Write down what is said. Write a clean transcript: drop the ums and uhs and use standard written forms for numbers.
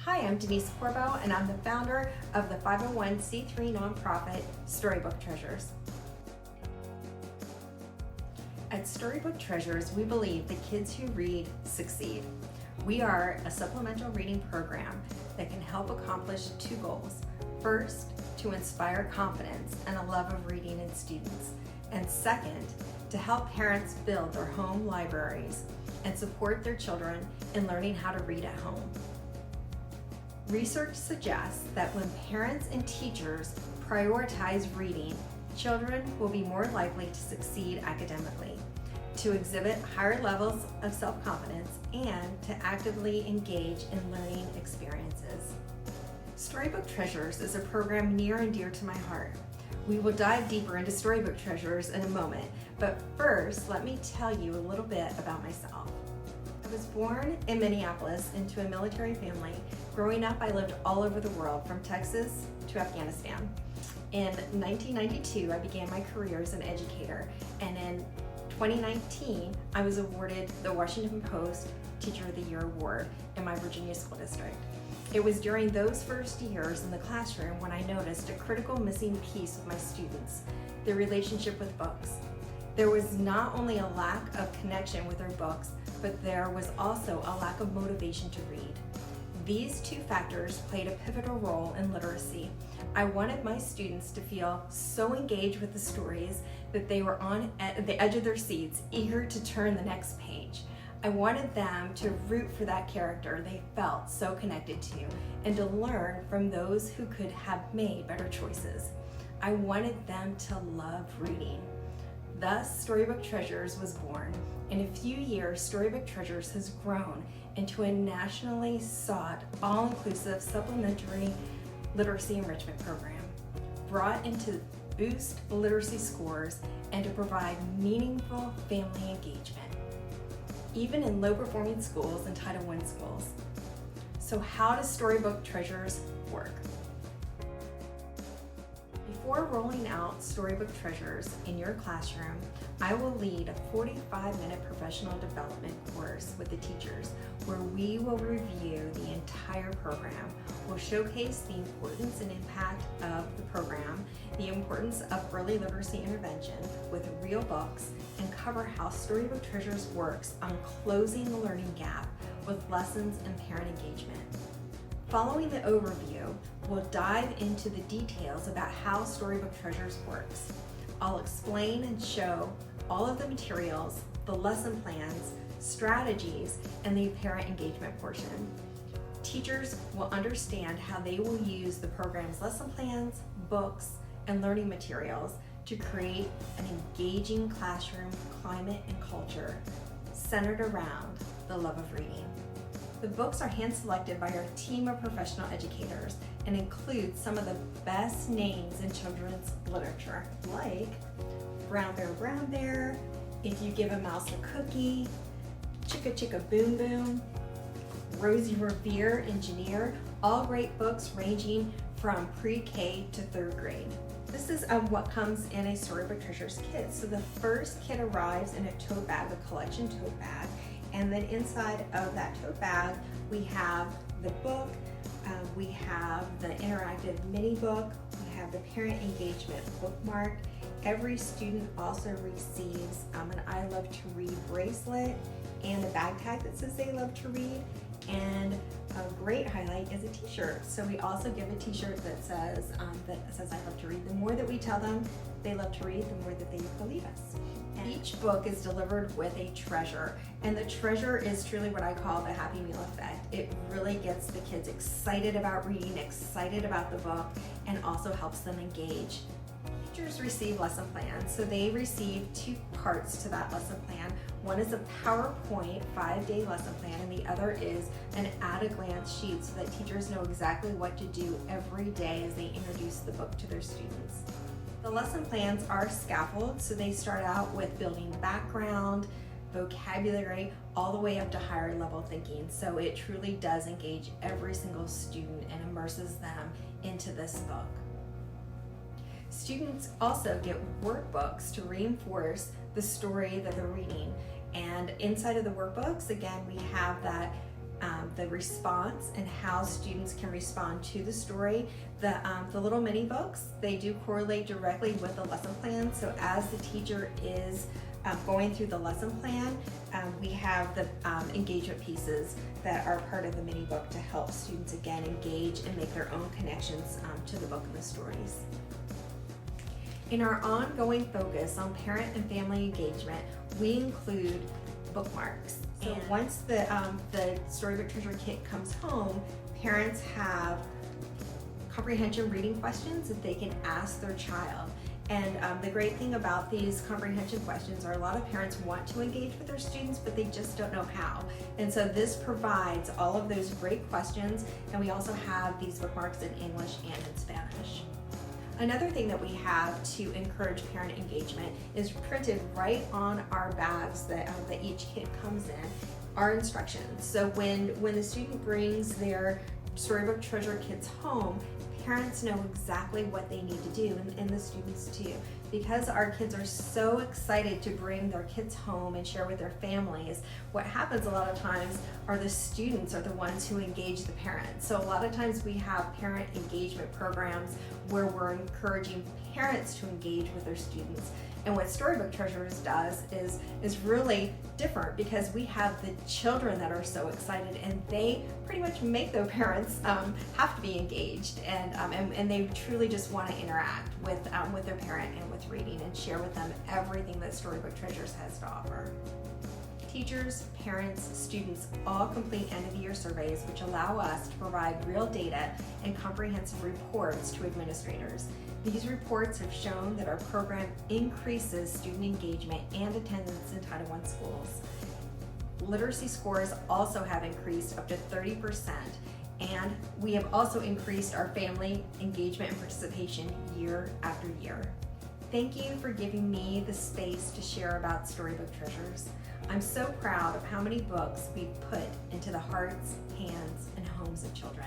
Hi, I'm Denise Corbo, and I'm the founder of the 501c3 nonprofit StoryBook Treasures. At StoryBook Treasures, we believe that kids who read succeed. We are a supplemental reading program that can help accomplish two goals. First, to inspire confidence and a love of reading in students. And second, to help parents build their home libraries and support their children in learning how to read at home. Research suggests that when parents and teachers prioritize reading, children will be more likely to succeed academically, to exhibit higher levels of self-confidence, and to actively engage in learning experiences. StoryBook Treasures is a program near and dear to my heart. We will dive deeper into StoryBook Treasures in a moment, but first, let me tell you a little bit about myself. I was born in Minneapolis into a military family. Growing up, I lived all over the world, from Texas to Afghanistan. In 1992, I began my career as an educator, and in 2019, I was awarded the Washington Post Teacher of the Year Award in my Virginia school district. It was during those first years in the classroom when I noticed a critical missing piece with my students: their relationship with books. There was not only a lack of connection with their books, but there was also a lack of motivation to read. These two factors played a pivotal role in literacy. I wanted my students to feel so engaged with the stories that they were on the edge of their seats, eager to turn the next page. I wanted them to root for that character they felt so connected to, and to learn from those who could have made better choices. I wanted them to love reading. Thus, StoryBook Treasures was born. In a few years, StoryBook Treasures has grown into a nationally sought, all-inclusive supplementary literacy enrichment program, brought in to boost literacy scores and to provide meaningful family engagement, even in low-performing schools and Title I schools. So how does StoryBook Treasures work? Before rolling out StoryBook Treasures in your classroom, I will lead a 45-minute professional development course with the teachers where we will review the entire program. We'll showcase the importance and impact of the program, the importance of early literacy intervention with real books, and cover how StoryBook Treasures works on closing the learning gap with lessons and parent engagement. Following the overview, we'll dive into the details about how StoryBook Treasures works. I'll explain and show all of the materials, the lesson plans, strategies, and the parent engagement portion. Teachers will understand how they will use the program's lesson plans, books, and learning materials to create an engaging classroom climate and culture centered around the love of reading. The books are hand-selected by our team of professional educators and include some of the best names in children's literature, like Brown Bear, Brown Bear, If You Give a Mouse a Cookie, Chicka Chicka Boom Boom, Rosie Revere, Engineer, all great books ranging from pre-K to 3rd grade. This is what comes in a StoryBook Treasures kit. So the first kit arrives in a tote bag, a collection tote bag, and then inside of that tote bag, we have the book, we have the interactive mini book, we have the parent engagement bookmark. Every student also receives an I Love to Read bracelet and a bag tag that says they love to read. And a great highlight is a t-shirt. So we also give a t-shirt that says I love to read. The more that we tell them they love to read, the more that they believe us. And each book is delivered with a treasure, and the treasure is truly what I call the happy meal effect. It really gets the kids excited about reading, excited about the book, and also helps them engage. Teachers receive lesson plans, so they receive two parts to that lesson plan. One is a PowerPoint 5-day lesson plan, and the other is an at-a-glance sheet so that teachers know exactly what to do every day as they introduce the book to their students. The lesson plans are scaffolded, so they start out with building background, vocabulary, all the way up to higher level thinking. So it truly does engage every single student and immerses them into this book. Students also get workbooks to reinforce the story that they're reading. And inside of the workbooks, again, we have that the response and how students can respond to the story. The little mini books, they do correlate directly with the lesson plan. So as the teacher is going through the lesson plan, we have the engagement pieces that are part of the mini book to help students again engage and make their own connections to the book and the stories. In our ongoing focus on parent and family engagement, we include bookmarks. So once the StoryBook Treasure kit comes home, parents have comprehension reading questions that they can ask their child. And the great thing about these comprehension questions are a lot of parents want to engage with their students, but they just don't know how. And so this provides all of those great questions, and we also have these bookmarks in English and in Spanish. Another thing that we have to encourage parent engagement is printed right on our bags that each kit comes in, our instructions. So when the student brings their StoryBook Treasure kits home, parents know exactly what they need to do, and the students too. Because our kids are so excited to bring their kids home and share with their families, what happens a lot of times are the students are the ones who engage the parents. So a lot of times we have parent engagement programs where we're encouraging parents to engage with their students. And what StoryBook Treasures does is really different, because we have the children that are so excited, and they pretty much make their parents have to be engaged, and they truly just want to interact with their parent and with reading and share with them everything that StoryBook Treasures has to offer. Teachers, parents, students all complete end-of-the-year surveys, which allow us to provide real data and comprehensive reports to administrators. These reports have shown that our program increases student engagement and attendance in Title I schools. Literacy scores also have increased up to 30%, and we have also increased our family engagement and participation year after year. Thank you for giving me the space to share about StoryBook Treasures. I'm so proud of how many books we've put into the hearts, hands, and homes of children.